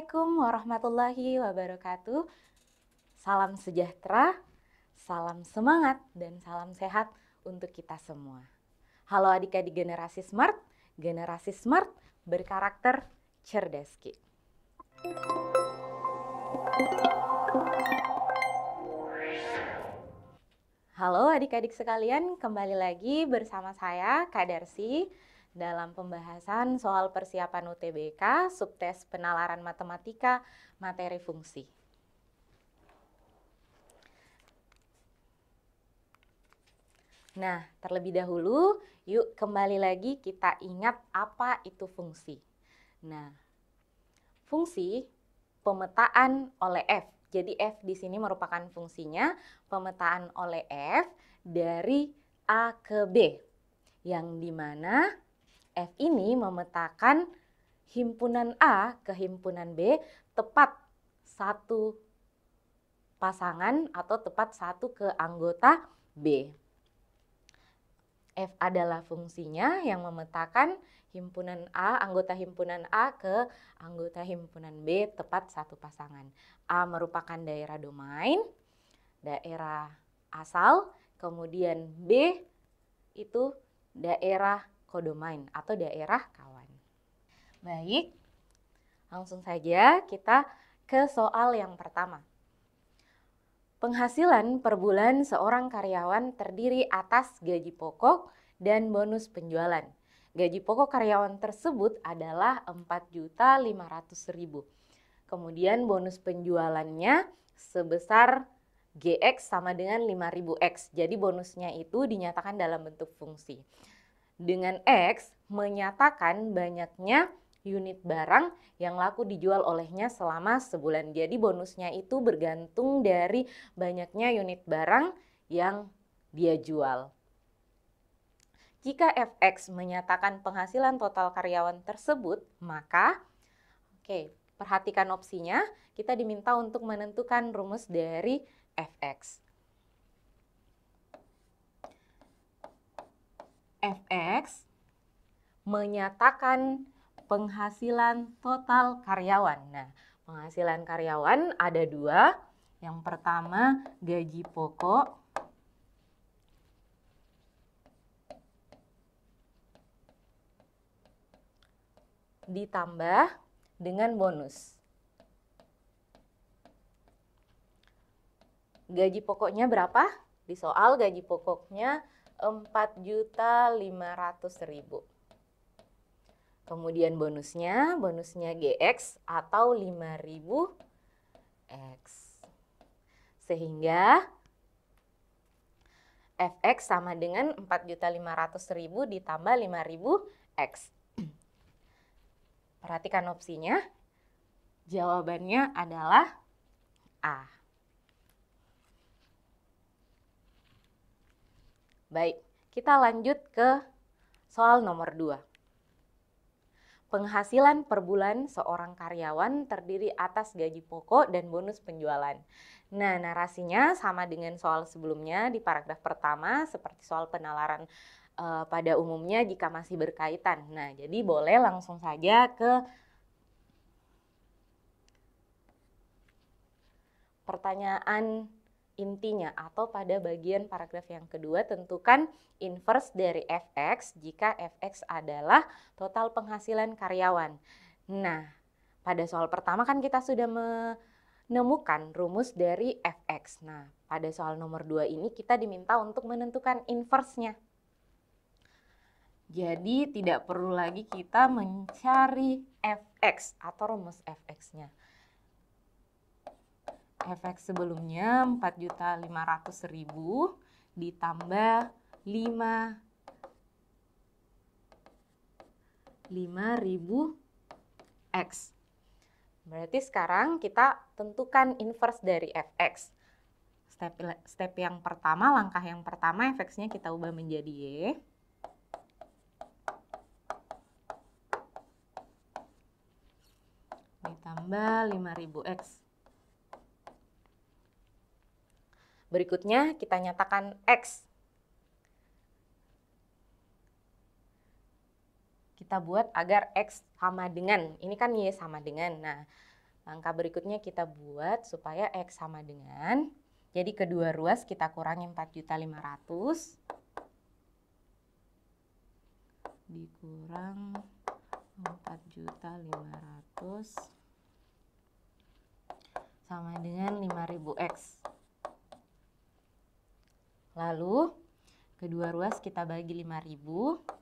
Assalamualaikum warahmatullahi wabarakatuh. Salam sejahtera, salam semangat, dan salam sehat untuk kita semua. Halo adik-adik generasi smart berkarakter cerdas Ki. Halo adik-adik sekalian, kembali lagi bersama saya Kak Darsi dalam pembahasan soal persiapan UTBK, subtes penalaran matematika, materi fungsi. Nah, terlebih dahulu, yuk kembali lagi kita ingat apa itu fungsi. Nah, fungsi pemetaan oleh F. Jadi F di sini merupakan fungsinya pemetaan oleh F dari A ke B. Yang dimana F ini memetakan himpunan A ke himpunan B tepat satu pasangan atau tepat satu ke anggota B. F adalah fungsinya yang memetakan himpunan A, anggota himpunan A ke anggota himpunan B tepat satu pasangan. A merupakan daerah domain, daerah asal, kemudian B itu daerah kodomain atau daerah kawan. Baik, langsung saja kita ke soal yang pertama. Penghasilan per bulan seorang karyawan terdiri atas gaji pokok dan bonus penjualan. Gaji pokok karyawan tersebut adalah 4.500.000. Kemudian bonus penjualannya sebesar GX sama dengan 5.000X. Jadi bonusnya itu dinyatakan dalam bentuk fungsi. Dengan X menyatakan banyaknya unit barang yang laku dijual olehnya selama sebulan. Jadi bonusnya itu bergantung dari banyaknya unit barang yang dia jual. Jika Fx menyatakan penghasilan total karyawan tersebut, maka perhatikan opsinya, kita diminta untuk menentukan rumus dari Fx. Fx menyatakan penghasilan total karyawan. Nah, penghasilan karyawan ada dua. Yang pertama gaji pokok ditambah dengan bonus. Gaji pokoknya berapa? Di soal gaji pokoknya 4.500.000. Kemudian bonusnya GX atau 5.000X. Sehingga Fx sama dengan 4.500.000 ditambah 5.000X. Perhatikan opsinya. Jawabannya adalah A. Baik, kita lanjut ke soal nomor 2. Penghasilan per bulan seorang karyawan terdiri atas gaji pokok dan bonus penjualan. Nah, narasinya sama dengan soal sebelumnya di paragraf pertama seperti soal penalaran pada umumnya jika masih berkaitan. Nah, jadi boleh langsung saja ke pertanyaan intinya atau pada bagian paragraf yang kedua, tentukan inverse dari Fx jika Fx adalah total penghasilan karyawan. Nah, pada soal pertama kan kita sudah menemukan rumus dari Fx. Nah, pada soal nomor 2 ini kita diminta untuk menentukan inverse-nya. Jadi tidak perlu lagi kita mencari Fx atau rumus Fx-nya. Fx sebelumnya 4.500.000 ditambah 5.000X. Berarti sekarang kita tentukan inverse dari Fx. Step yang pertama, langkah yang pertama Fx-nya kita ubah menjadi Y. Ditambah 5.000X. Berikutnya kita nyatakan X. Kita buat agar X sama dengan, ini kan Y sama dengan. Nah, Langkah berikutnya kita buat supaya X sama dengan, jadi kedua ruas kita kurangi 4.500.000 dikurang 4.500.000 sama dengan 5.000X. Lalu kedua ruas kita bagi 5.000.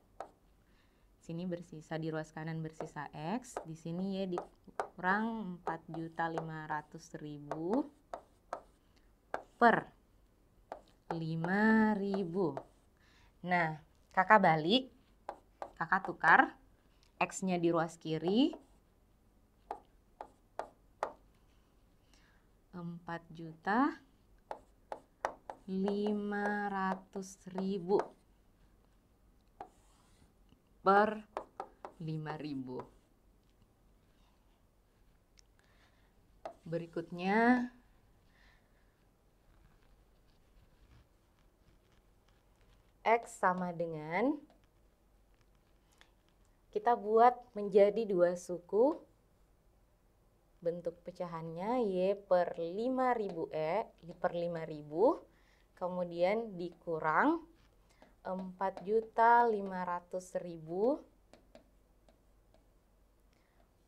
Sini bersisa, di ruas kanan bersisa X, di sini Y dikurang 4.500.000 per 5.000. Nah, kakak balik, kakak tukar X-nya di ruas kiri, 4.500.000 per 5.000. Berikutnya X sama dengan, kita buat menjadi dua suku, bentuk pecahannya Y per 5.000 kemudian dikurang 4.500.000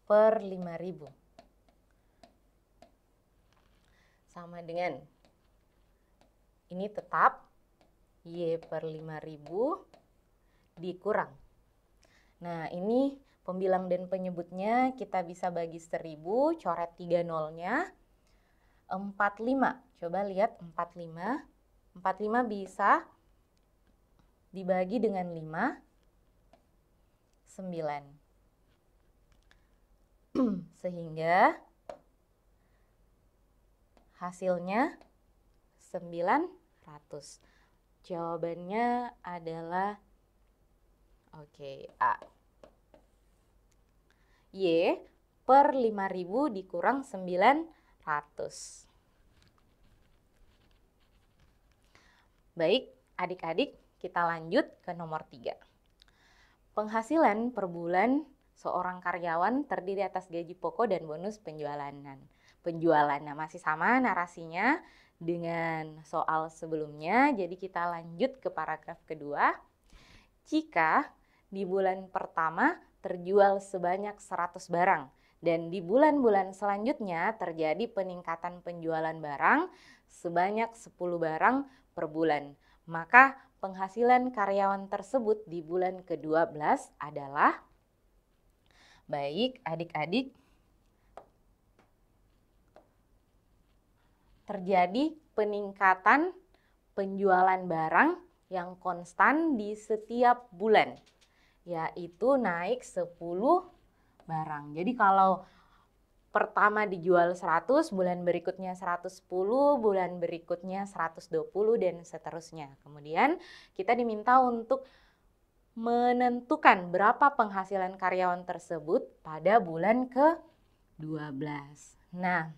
per 5.000 sama dengan, ini tetap Y per 5.000 dikurang. Nah, ini pembilang dan penyebutnya kita bisa bagi 1.000, coret 3 nolnya. 45, coba lihat 45. 45 bisa dibagi dengan 5, 9. Sehingga hasilnya 900. Jawabannya adalah A. Y per 5.000 dikurang 900. Baik, adik-adik, kita lanjut ke nomor 3. Penghasilan per bulan seorang karyawan terdiri atas gaji pokok dan bonus penjualan. Nah, masih sama narasinya dengan soal sebelumnya, jadi kita lanjut ke paragraf kedua. Jika di bulan pertama terjual sebanyak 100 barang dan di bulan-bulan selanjutnya terjadi peningkatan penjualan barang sebanyak 10 barang per bulan, maka penghasilan karyawan tersebut di bulan ke-12 adalah, baik adik-adik, terjadi peningkatan penjualan barang yang konstan di setiap bulan, yaitu naik 10 barang. Jadi kalau pertama dijual 100, bulan berikutnya 110, bulan berikutnya 120, dan seterusnya. Kemudian kita diminta untuk menentukan berapa penghasilan karyawan tersebut pada bulan ke-12. Nah,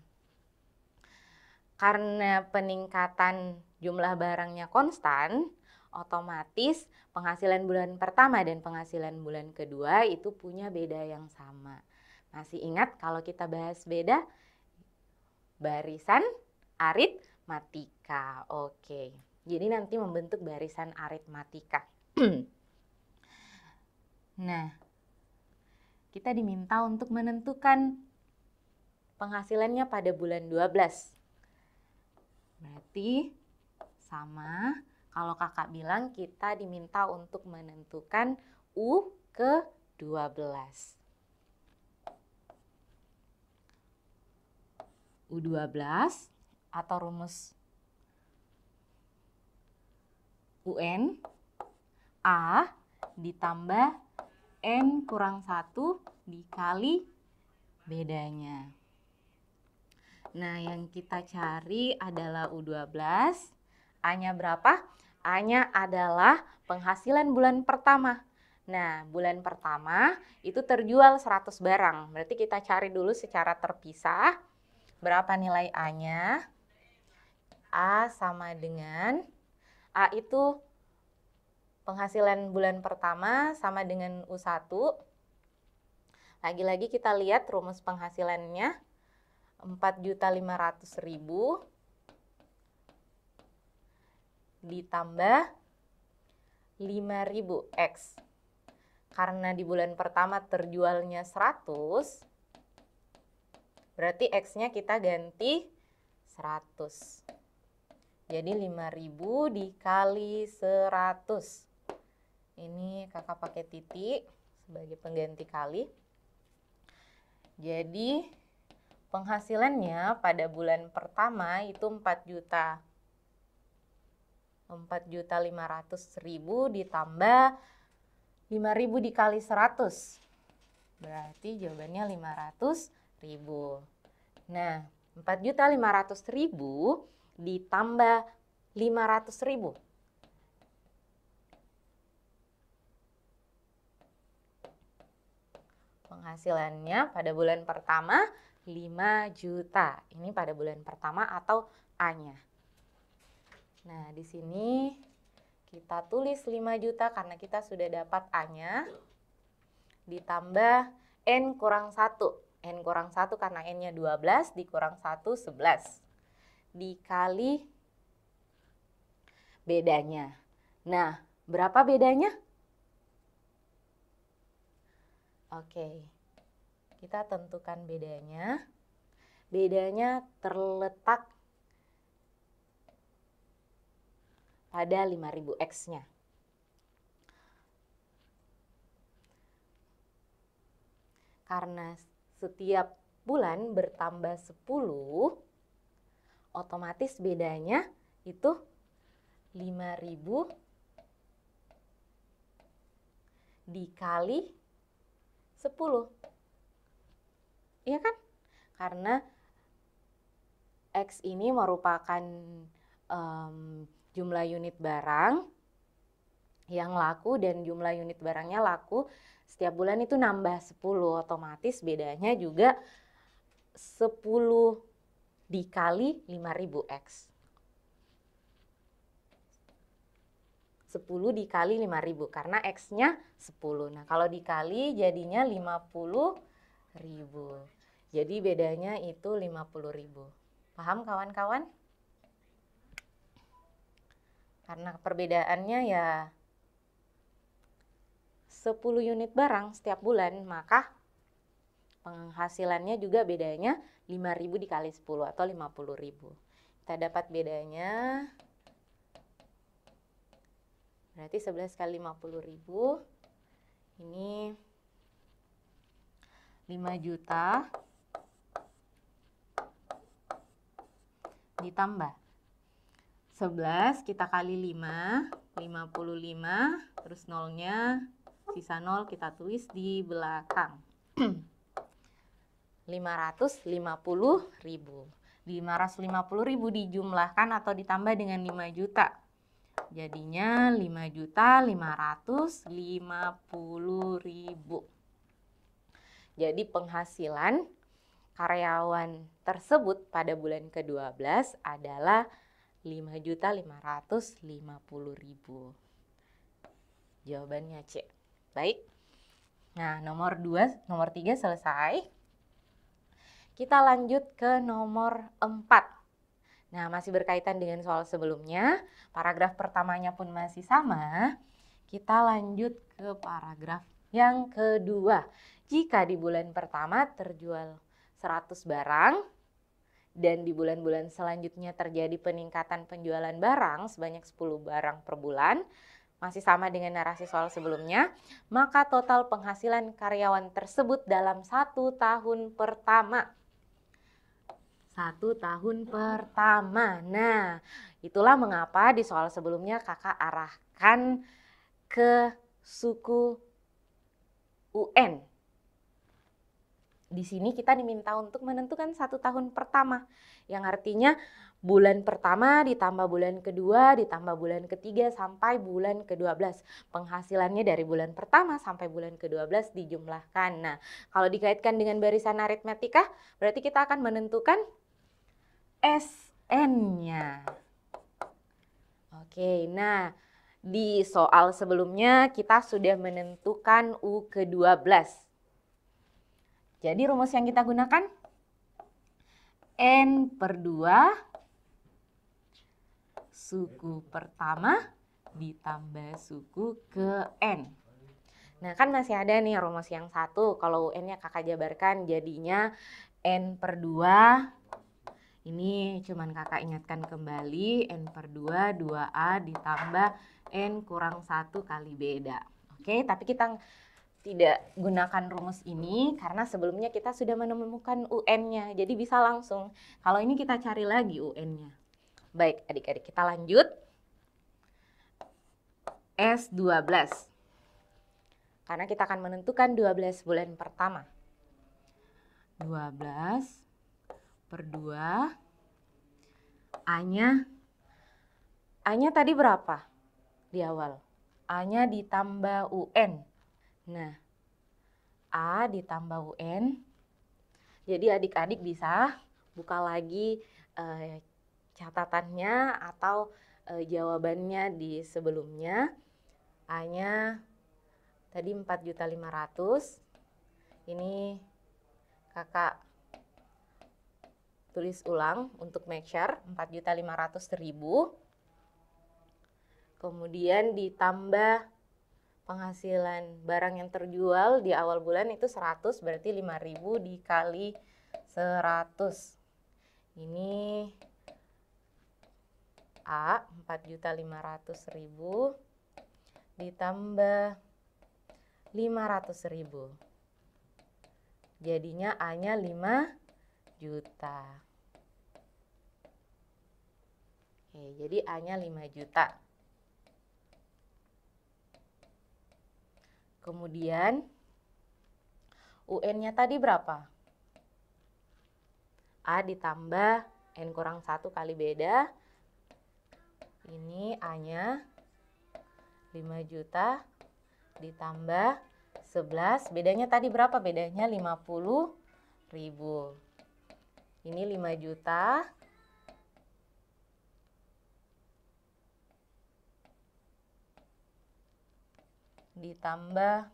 karena peningkatan jumlah barangnya konstan, otomatis penghasilan bulan pertama dan penghasilan bulan kedua itu punya beda yang sama. Masih ingat kalau kita bahas beda? Barisan aritmatika. Oke, jadi nanti membentuk barisan aritmatika. Nah, kita diminta untuk menentukan penghasilannya pada bulan 12. Berarti sama, kalau kakak bilang kita diminta untuk menentukan U ke-12. U12 atau rumus UN A ditambah N kurang 1 dikali bedanya. Nah, yang kita cari adalah U12. A-nya berapa? A-nya adalah penghasilan bulan pertama. Nah, bulan pertama itu terjual 100 barang. Berarti kita cari dulu secara terpisah. Berapa nilai A-nya? A sama dengan, A itu penghasilan bulan pertama sama dengan U1. Lagi-lagi kita lihat rumus penghasilannya. 4.500.000 ditambah 5.000 X. Karena di bulan pertama terjualnya 100, berarti X-nya kita ganti 100. Jadi 5.000 dikali 100. Ini kakak pakai titik sebagai pengganti kali. Jadi penghasilannya pada bulan pertama itu 4.500.000 ditambah 5.000 dikali 100. Berarti jawabannya 500.000. Nah, 4.500.000 ditambah 500.000. Penghasilannya pada bulan pertama 5 juta. Ini pada bulan pertama atau A-nya. Nah, di sini kita tulis 5 juta karena kita sudah dapat A-nya. Ditambah N kurang 1. N kurang 1 karena N-nya 12, dikurang 1, 11. Dikali bedanya. Nah, berapa bedanya? Oke, kita tentukan bedanya. Bedanya terletak pada 5.000 X-nya. Karena setiap bulan bertambah 10, otomatis bedanya itu 5.000 dikali 10. Iya kan? Karena X ini merupakan jumlah unit barang yang laku dan jumlah unit barangnya laku setiap bulan itu nambah 10, otomatis bedanya juga 10 dikali 5.000 X. 10 dikali 5.000 karena X-nya 10. Nah, kalau dikali jadinya 50.000. Jadi bedanya itu 50.000. Paham kawan-kawan? Karena perbedaannya ya 10 unit barang setiap bulan, maka penghasilannya juga bedanya 5.000 dikali 10 atau 50.000. Kita dapat bedanya, berarti 11 kali 50.000, ini 5 juta ditambah 11 kita kali 5, 55, terus nolnya, sisa 0 kita tulis di belakang. 550.000. 550.000 dijumlahkan atau ditambah dengan 5 juta. Jadinya 5.550.000. Jadi penghasilan karyawan tersebut pada bulan ke-12 adalah 5.550.000. Jawabannya C. Baik. Nah, nomor 3 selesai. Kita lanjut ke nomor 4. Nah, masih berkaitan dengan soal sebelumnya. Paragraf pertamanya pun masih sama. Kita lanjut ke paragraf yang kedua. Jika di bulan pertama terjual 100 barang dan di bulan-bulan selanjutnya terjadi peningkatan penjualan barang sebanyak 10 barang per bulan, masih sama dengan narasi soal sebelumnya, maka total penghasilan karyawan tersebut dalam 1 tahun pertama. 1 tahun pertama. Nah, itulah mengapa di soal sebelumnya kakak arahkan ke suku UN. Di sini kita diminta untuk menentukan 1 tahun pertama, yang artinya bulan pertama ditambah bulan kedua ditambah bulan ketiga sampai bulan ke-12. Penghasilannya dari bulan pertama sampai bulan ke-12 dijumlahkan. Nah, kalau dikaitkan dengan barisan aritmetika, berarti kita akan menentukan SN-nya. Oke, nah di soal sebelumnya kita sudah menentukan U ke-12. Jadi rumus yang kita gunakan N per 2 suku pertama ditambah suku ke N. Nah, kan masih ada nih rumus yang satu. Kalau UN-nya kakak jabarkan jadinya N per 2. Ini cuman kakak ingatkan kembali. N per 2, 2A ditambah N kurang 1 kali beda. Oke, tapi kita tidak gunakan rumus ini karena sebelumnya kita sudah menemukan UN-nya. Jadi bisa langsung. Kalau ini kita cari lagi UN-nya. Baik, adik-adik kita lanjut. S12. Karena kita akan menentukan 12 bulan pertama. 12 per 2. A-nya tadi berapa di awal? A-nya ditambah UN. Nah, A ditambah UN. Jadi adik-adik bisa buka lagi catatannya atau jawabannya di sebelumnya. A-nya tadi 4.500.000. Ini kakak tulis ulang untuk make sure 4.500.000. Kemudian ditambah penghasilan barang yang terjual di awal bulan itu 100, berarti 5.000 dikali 100. Ini A 4.500.000 ditambah 500.000. Jadinya A-nya 5 juta. Oke, jadi A-nya 5 juta. Kemudian UN-nya tadi berapa? A ditambah N kurang 1 kali beda. Ini A-nya 5 juta ditambah 11. Bedanya tadi berapa? Bedanya 50.000. Ini 5 juta ditambah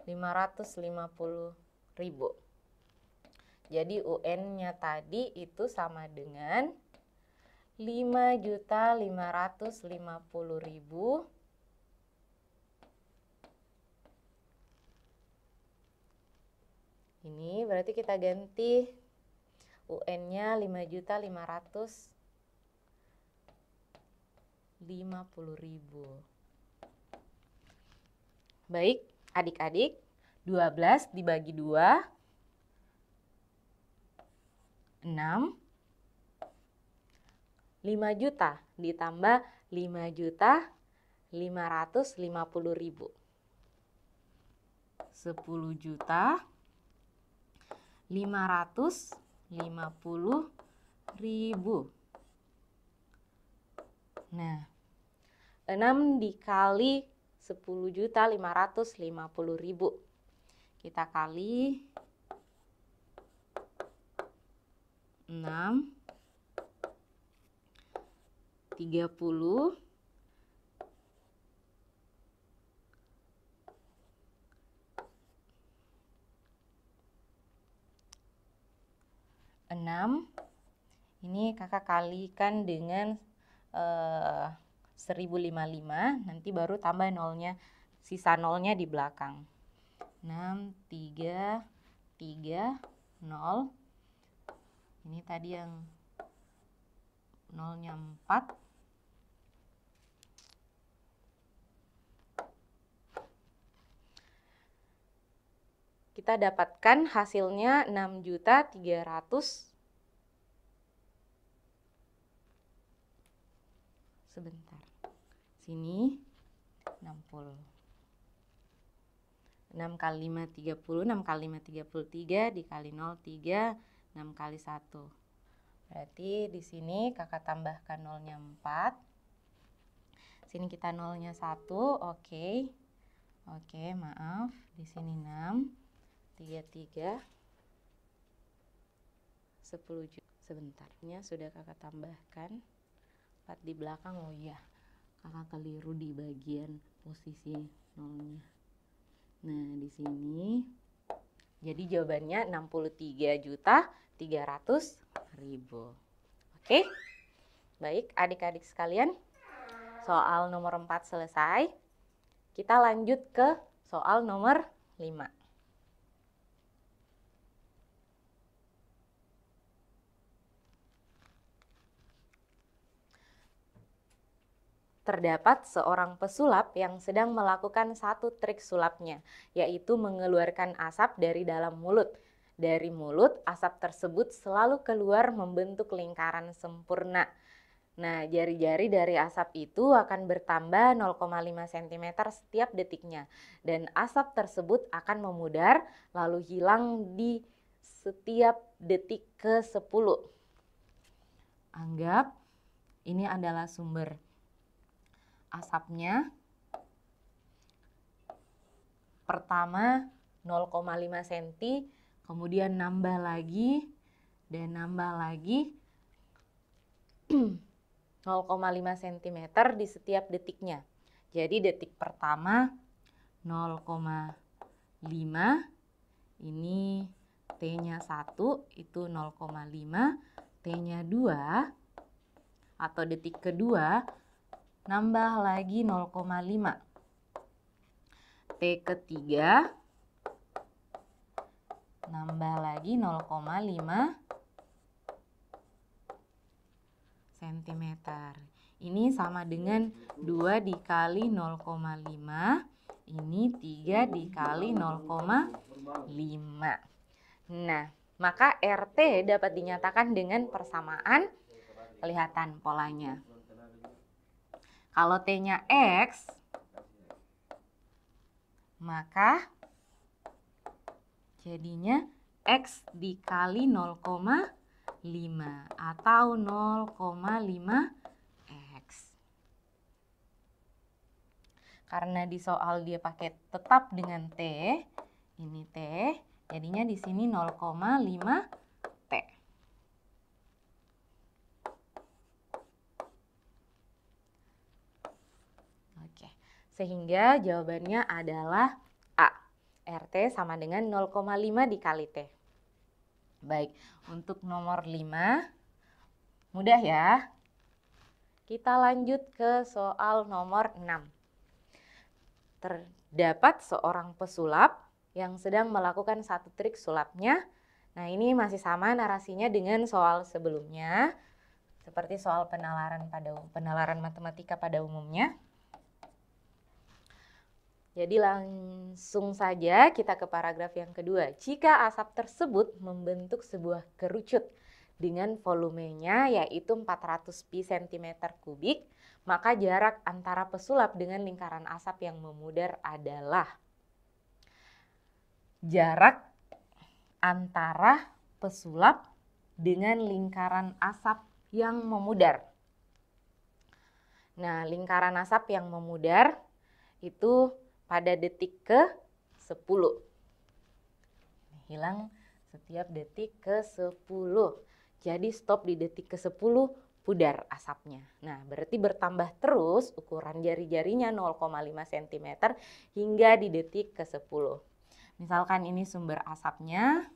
550.000. Jadi UN-nya tadi itu sama dengan 5.550.000 ini berarti kita ganti UN-nya 5.550.000. Baik, adik-adik, 12 dibagi 2, 6. 5 juta ditambah 5.550.000. 10 juta 550.000. Nah, 6 dikali 10.550.000. Kita kali 6, 30, 6. Ini kakak kalikan dengan 1055, nanti baru tambah nolnya, sisa nolnya di belakang. 6, 3, 3, 0. Ini tadi yang nolnya 4. Kita dapatkan hasilnya 6.300.000. Sebentar. Sini 60. 6 kali 5 30, 6 kali 5 33 dikali 0 3, 6 kali 1. Berarti di sini kakak tambahkan nolnya 4. Sini kita nolnya 1, oke. Oke, maaf. Di sini 6, 33, 10 juta. Sebentarnya sudah kakak tambahkan 4 di belakang. Oh iya, kakak keliru di bagian posisi nolnya. Nah, di sini Jadi jawabannya 63.300.000. Oke, baik adik-adik sekalian, soal nomor 4 selesai. Kita lanjut ke soal nomor 5. Terdapat seorang pesulap yang sedang melakukan satu trik sulapnya, yaitu mengeluarkan asap dari dalam mulut. Dari mulut, asap tersebut selalu keluar membentuk lingkaran sempurna. Nah, jari-jari dari asap itu akan bertambah 0,5 cm setiap detiknya. Dan asap tersebut akan memudar lalu hilang di setiap detik ke-10. Anggap ini adalah sumber asapnya. Pertama 0,5 cm, kemudian nambah lagi dan nambah lagi 0,5 cm di setiap detiknya. Jadi detik pertama 0,5, ini T-nya 1 itu 0,5, T-nya 2, atau detik kedua nambah lagi 0,5. T ketiga nambah lagi 0,5 cm. Ini sama dengan 2 dikali 0,5. Ini 3 dikali 0,5. Nah, maka RT dapat dinyatakan dengan persamaan. Kelihatan polanya. Kalau T-nya X, maka jadinya X dikali 0,5 atau 0,5X. Karena di soal dia pakai tetap dengan T, ini T, jadinya di sini 0,5T. Oke, sehingga jawabannya adalah A. RT sama dengan 0,5 dikali T. Baik, untuk nomor 5, mudah ya. Kita lanjut ke soal nomor 6. Terdapat seorang pesulap yang sedang melakukan satu trik sulapnya. Nah, ini masih sama narasinya dengan soal sebelumnya, seperti soal penalaran matematika pada umumnya. Jadi langsung saja kita ke paragraf yang kedua. Jika asap tersebut membentuk sebuah kerucut dengan volumenya yaitu 400 pi cm3, maka jarak antara pesulap dengan lingkaran asap yang memudar adalah. Jarak antara pesulap dengan lingkaran asap yang memudar. Nah, lingkaran asap yang memudar itu pada detik ke-10. Hilang setiap detik ke-10. Jadi stop di detik ke-10, pudar asapnya. Nah, berarti bertambah terus ukuran jari-jarinya 0,5 cm hingga di detik ke-10. Misalkan ini sumber asapnya.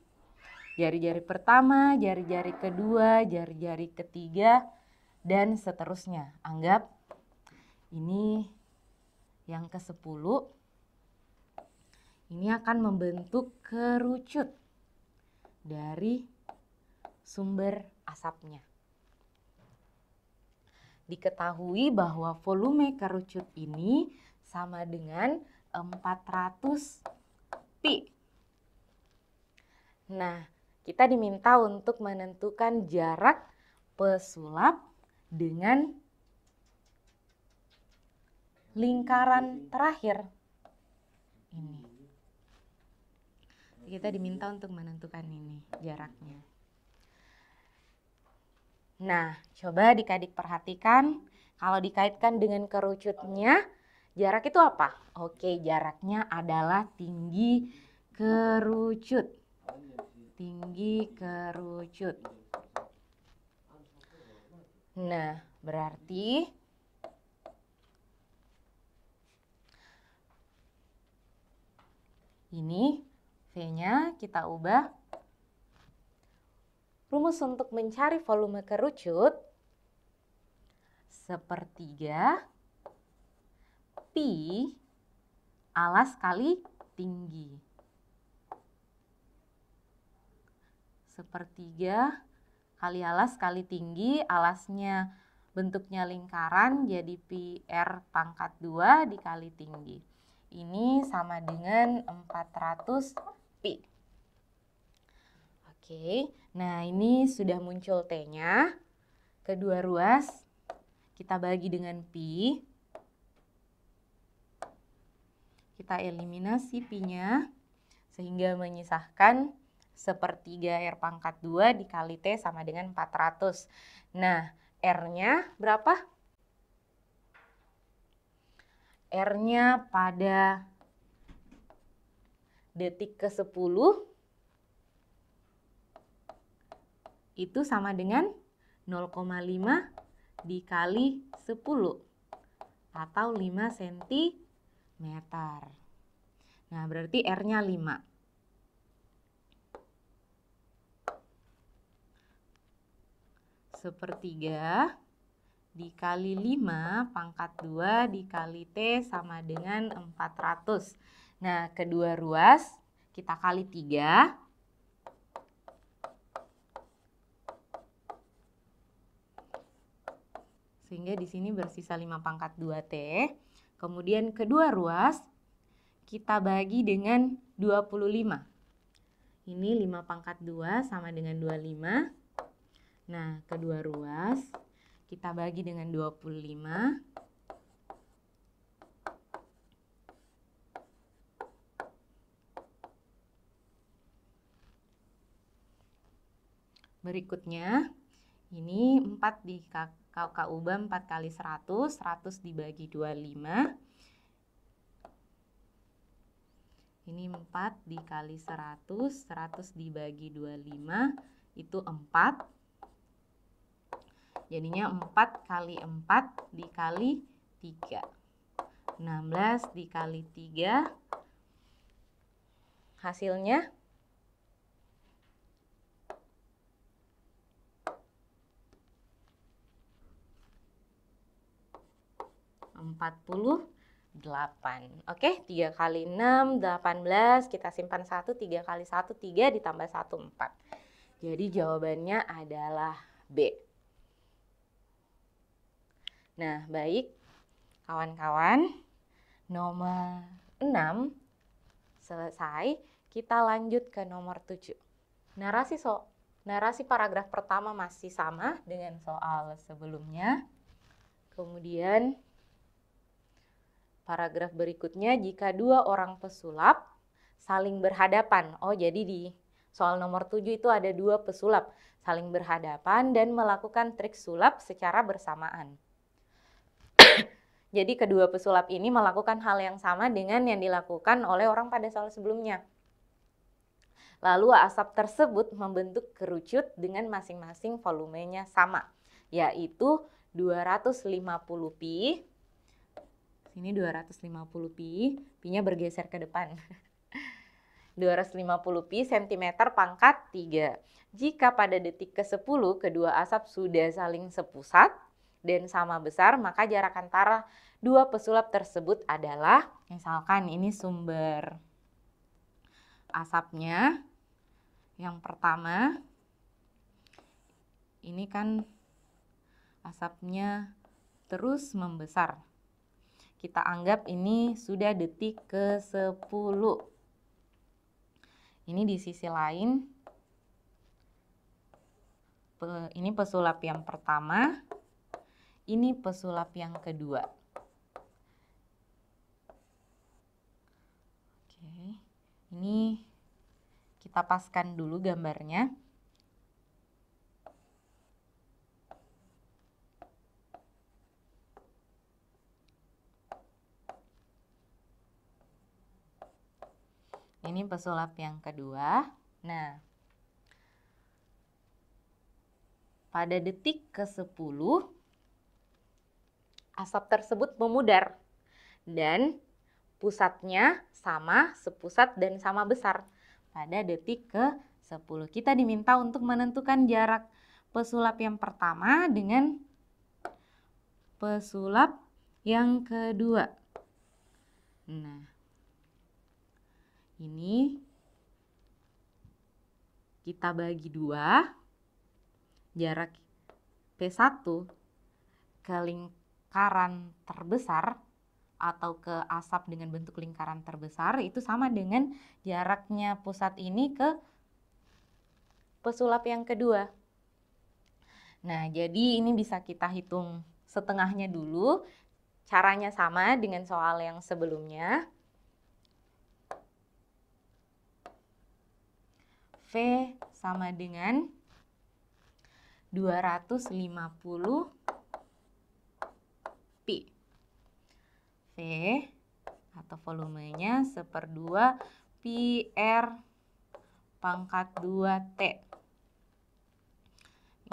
Jari-jari pertama, jari-jari kedua, jari-jari ketiga, dan seterusnya. Anggap ini yang ke-10. Ini akan membentuk kerucut dari sumber asapnya. Diketahui bahwa volume kerucut ini sama dengan 400 pi. Nah, kita diminta untuk menentukan jarak pesulap dengan lingkaran terakhir. Ini. Kita diminta untuk menentukan ini jaraknya. Nah, coba adik-adik perhatikan, kalau dikaitkan dengan kerucutnya, jarak itu apa? Oke, jaraknya adalah tinggi kerucut. Tinggi kerucut. Nah, berarti ini V-nya kita ubah. Rumus untuk mencari volume kerucut, sepertiga pi alas kali tinggi. Sepertiga kali alas kali tinggi, alasnya bentuknya lingkaran, jadi pi R pangkat 2 dikali tinggi. Ini sama dengan 400 pi. Oke, nah ini sudah muncul T-nya. Kedua ruas kita bagi dengan pi. Kita eliminasi pi-nya sehingga menyisahkan sepertiga R pangkat 2 dikali T sama dengan 400. Nah, R-nya berapa? R-nya pada detik ke-10 itu sama dengan 0,5 dikali 10 atau 5 cm. Nah, berarti R-nya 5. Sepertiga dikali 5 pangkat 2 dikali T sama dengan 400. Nah, kedua ruas kita kali 3. Sehingga di sini bersisa 5 pangkat 2 T. Kemudian kedua ruas kita bagi dengan 25. Ini 5 pangkat 2 sama dengan 25. Nah, kedua ruas kita bagi dengan 25. Berikutnya, ini 4 di kakak ubah 4 kali 100, 100 dibagi 25. Ini 4 dikali 100, 100 dibagi 25, itu 4. Jadinya 4 kali 4 dikali 3. 16 dikali 3. Hasilnya 48. Oke, 3 kali 6, 18. Kita simpan 1, 3 kali 1, 3 ditambah 1, 4. Jadi jawabannya adalah B. Nah, baik kawan-kawan, nomor 6 selesai. Kita lanjut ke nomor 7. Narasi paragraf pertama masih sama dengan soal sebelumnya. Kemudian paragraf berikutnya, jika dua orang pesulap saling berhadapan. Oh, jadi di soal nomor 7 itu ada dua pesulap saling berhadapan dan melakukan trik sulap secara bersamaan. Jadi kedua pesulap ini melakukan hal yang sama dengan yang dilakukan oleh orang pada soal sebelumnya. Lalu asap tersebut membentuk kerucut dengan masing-masing volumenya sama, yaitu 250 pi. Sini 250 pi, pi-nya bergeser ke depan. 250 pi cm pangkat 3. Jika pada detik ke-10 kedua asap sudah saling sepusat dan sama besar, maka jarak antara dua pesulap tersebut adalah, misalkan ini sumber asapnya. Yang pertama, ini kan asapnya terus membesar. Kita anggap ini sudah detik ke-10. Ini di sisi lain, ini pesulap yang pertama, ini pesulap yang kedua. Oke, ini kita paskan dulu gambarnya. Ini pesulap yang kedua. Nah, pada detik ke-10, asap tersebut memudar dan pusatnya sama, sepusat dan sama besar. pada detik ke-10. Kita diminta untuk menentukan jarak pesulap yang pertama dengan pesulap yang kedua. Nah, ini kita bagi 2, jarak P1 ke lingkaran terbesar atau ke asap dengan bentuk lingkaran terbesar itu sama dengan jaraknya pusat ini ke pesulap yang kedua. Nah, jadi ini bisa kita hitung setengahnya dulu. Caranya sama dengan soal yang sebelumnya. V sama dengan 250 pi. V atau volumenya 1/2 pi R pangkat 2T.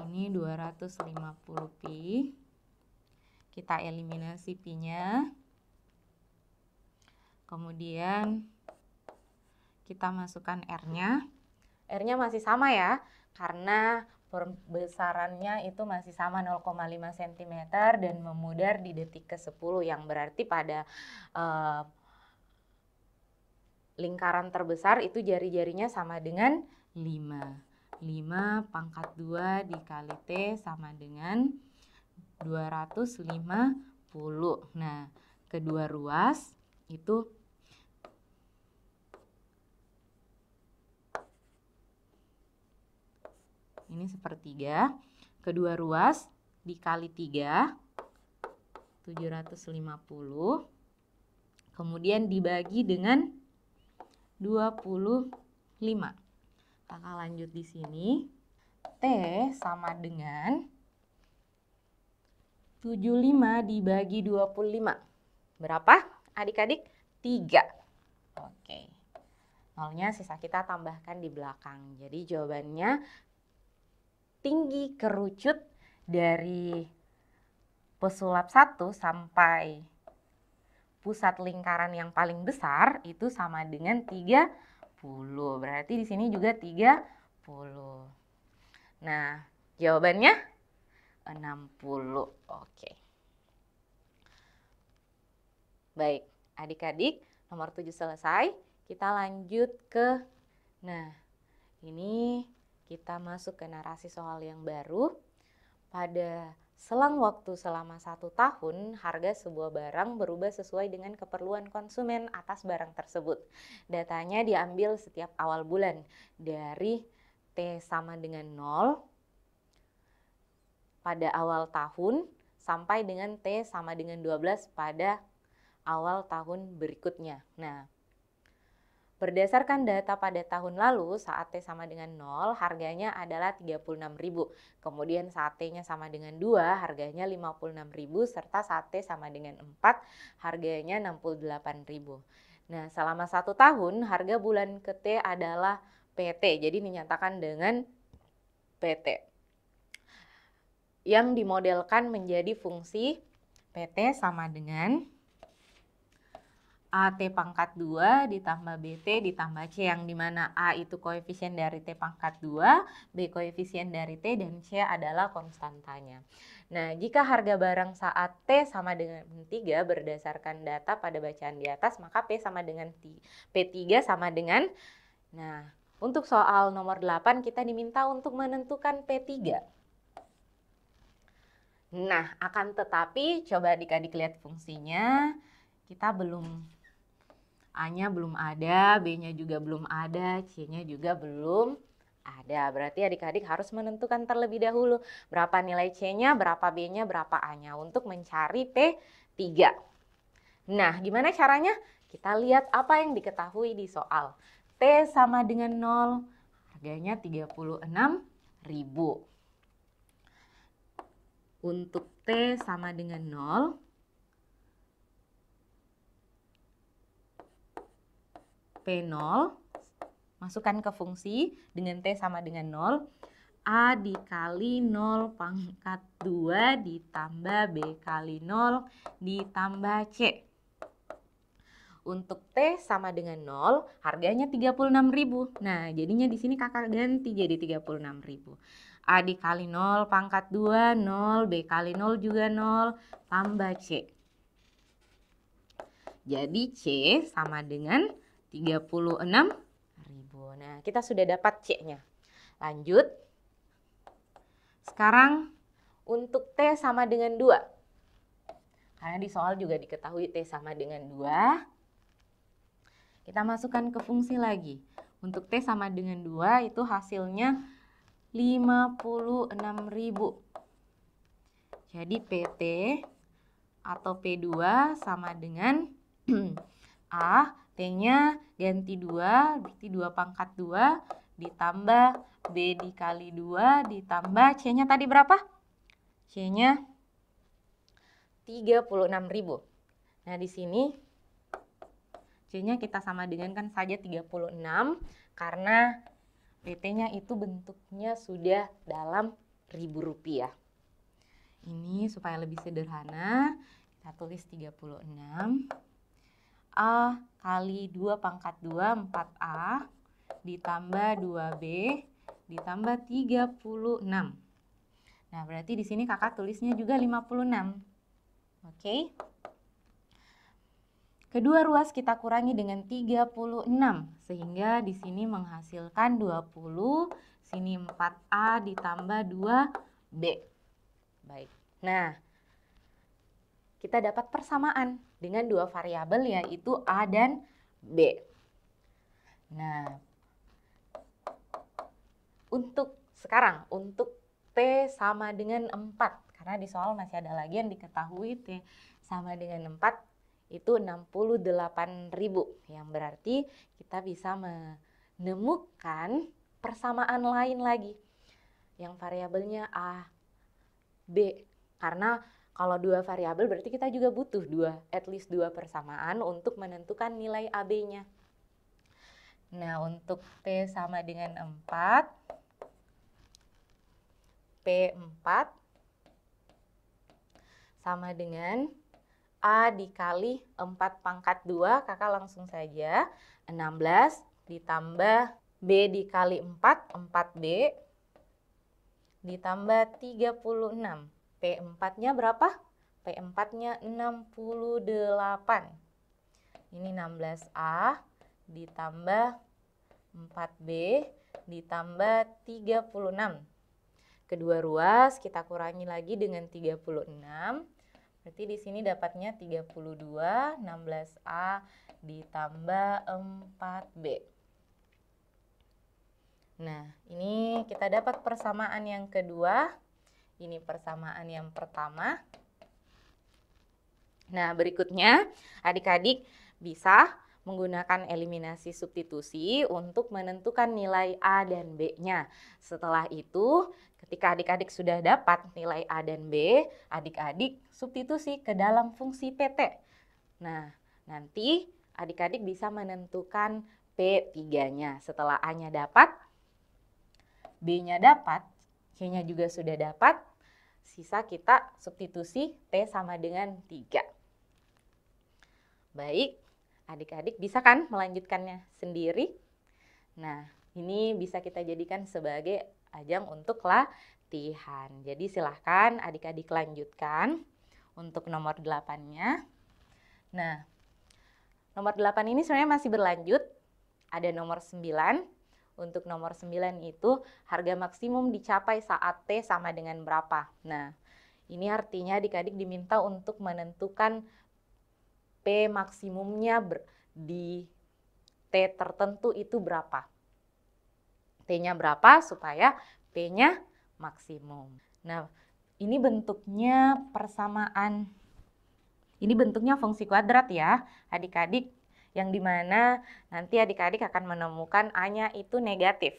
Ini 250 pi. Kita eliminasi pi-nya. Kemudian kita masukkan R-nya. R-nya masih sama ya, karena perbesarannya itu masih sama 0,5 cm dan memudar di detik ke-10, yang berarti pada lingkaran terbesar itu jari-jarinya sama dengan 5. 5 pangkat 2 dikali T sama dengan 250. Nah, kedua ruas itu ini 1/3. Kedua ruas dikali 3, 750. Kemudian dibagi dengan 25. Kakak lanjut di sini. T sama dengan 75 dibagi 25. Berapa adik-adik? 3. Oke. Nolnya sisa kita tambahkan di belakang. Jadi jawabannya tinggi kerucut dari pesulap 1 sampai pusat lingkaran yang paling besar itu sama dengan 30. Berarti di sini juga 30. Nah, jawabannya 60. Oke. Baik, adik-adik, nomor 7 selesai. Kita lanjut ke, nah, ini kita masuk ke narasi soal yang baru. Pada selang waktu selama 1 tahun, harga sebuah barang berubah sesuai dengan keperluan konsumen atas barang tersebut. Datanya diambil setiap awal bulan dari T sama dengan 0 pada awal tahun sampai dengan T sama dengan 12 pada awal tahun berikutnya. Nah, berdasarkan data pada tahun lalu saat T sama dengan 0 harganya adalah 36.000. Kemudian saat T-nya sama dengan 2 harganya 56.000 serta saat T sama dengan 4 harganya 68.000. Nah, selama 1 tahun harga bulan ke T adalah PT. Jadi dinyatakan dengan PT. Yang dimodelkan menjadi fungsi PT sama dengan AT pangkat 2 ditambah BT ditambah C, yang dimana A itu koefisien dari T pangkat 2, B koefisien dari T, dan C adalah konstantanya. Nah, jika harga barang saat T sama dengan 3 berdasarkan data pada bacaan di atas, maka P sama dengan P3 sama dengan, nah, untuk soal nomor 8 kita diminta untuk menentukan P3. Nah, akan tetapi coba adik-adik lihat fungsinya, kita belum, A-nya belum ada, B-nya juga belum ada, C-nya juga belum ada. Berarti adik-adik harus menentukan terlebih dahulu berapa nilai C-nya, berapa B-nya, berapa A-nya untuk mencari P3. Nah, gimana caranya? Kita lihat apa yang diketahui di soal. T sama dengan 0, harganya 36.000. Untuk T sama dengan 0, P0, masukkan ke fungsi dengan T sama dengan 0, A dikali 0 pangkat 2 ditambah B kali 0 ditambah C. Untuk T sama dengan 0, harganya 36.000. Nah, jadinya di sini kakak ganti jadi 36.000. A dikali 0 pangkat 2, 0. B kali 0 juga 0. Tambah C. Jadi C sama dengan 36.000. Nah, kita sudah dapat C-nya. Lanjut. Sekarang untuk T sama dengan 2. Karena di soal juga diketahui T sama dengan 2. Kita masukkan ke fungsi lagi. Untuk T sama dengan 2 itu hasilnya 56.000. Jadi PT atau P2 sama dengan A, T-nya ganti 2, berarti 2 pangkat 2 ditambah B dikali 2 ditambah C-nya tadi berapa? C-nya 36.000. Nah, di sini C-nya kita sama dengankan saja 36 karena PT-nya itu bentuknya sudah dalam ribu rupiah. Ini supaya lebih sederhana, kita tulis 36. A kali 2 pangkat 2, 4A, ditambah 2B, ditambah 36. Nah, berarti di sini kakak tulisnya juga 56. Oke. Kedua ruas kita kurangi dengan 36, sehingga di sini menghasilkan 20, sini 4A ditambah 2B. Baik. Nah, kita dapat persamaan dengan dua variabel yaitu A dan B. Nah, untuk sekarang, untuk T sama dengan 4, karena di soal masih ada lagi yang diketahui T sama dengan 4 itu 68.000, yang berarti kita bisa menemukan persamaan lain lagi yang variabelnya A, B. Karena kalau dua variabel berarti kita juga butuh at least dua persamaan untuk menentukan nilai AB-nya. Nah, untuk T sama dengan 4, P4 sama dengan A dikali 4 pangkat 2, kakak langsung saja 16 ditambah B dikali 4, 4B ditambah 36. P4-nya berapa? P4-nya 68. Ini 16A ditambah 4B ditambah 36. Kedua ruas kita kurangi lagi dengan 36. Berarti di sini dapatnya 32, 16A ditambah 4B. Nah, ini kita dapat persamaan yang kedua. Ini persamaan yang pertama. Nah, berikutnya adik-adik bisa menggunakan eliminasi substitusi untuk menentukan nilai A dan B-nya. Setelah itu, ketika adik-adik sudah dapat nilai A dan B, adik-adik substitusi ke dalam fungsi PT. Nah, nanti adik-adik bisa menentukan P3-nya. Setelah A-nya dapat, B-nya dapat, C-nya juga sudah dapat, sisa kita substitusi T sama dengan 3. Baik, adik-adik bisa kan melanjutkannya sendiri? Nah, ini bisa kita jadikan sebagai ajang untuk latihan. Jadi silahkan adik-adik lanjutkan untuk nomor 8-nya. Nah, nomor 8 ini sebenarnya masih berlanjut. Ada nomor 9. Untuk nomor 9 itu harga maksimum dicapai saat T sama dengan berapa. Nah, ini artinya adik-adik diminta untuk menentukan P maksimumnya di T tertentu itu berapa. T-nya berapa supaya P-nya maksimum. Nah, ini bentuknya persamaan. Ini bentuknya fungsi kuadrat ya, adik-adik. Yang dimana nanti adik-adik akan menemukan A-nya itu negatif.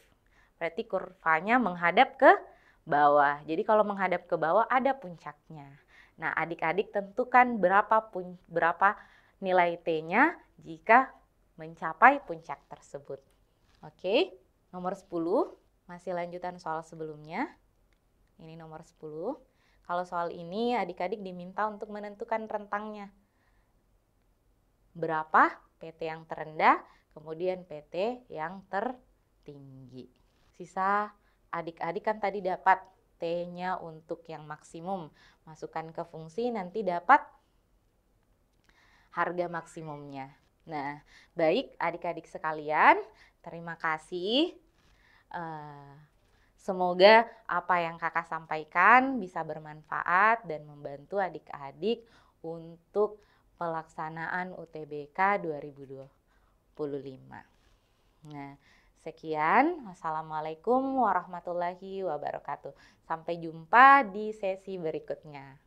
Berarti kurvanya menghadap ke bawah. Jadi kalau menghadap ke bawah ada puncaknya. Nah, adik-adik tentukan berapa nilai T-nya jika mencapai puncak tersebut. Oke, nomor 10, masih lanjutan soal sebelumnya. Ini nomor 10. Kalau soal ini adik-adik diminta untuk menentukan rentangnya. Berapa PT yang terendah, kemudian PT yang tertinggi. Sisa adik-adik kan tadi dapat T-nya untuk yang maksimum. Masukkan ke fungsi, nanti dapat harga maksimumnya. Nah, baik adik-adik sekalian, terima kasih. Semoga apa yang kakak sampaikan bisa bermanfaat dan membantu adik-adik untuk pelaksanaan UTBK 2025. Nah, sekian. Wassalamualaikum warahmatullahi wabarakatuh. Sampai jumpa di sesi berikutnya.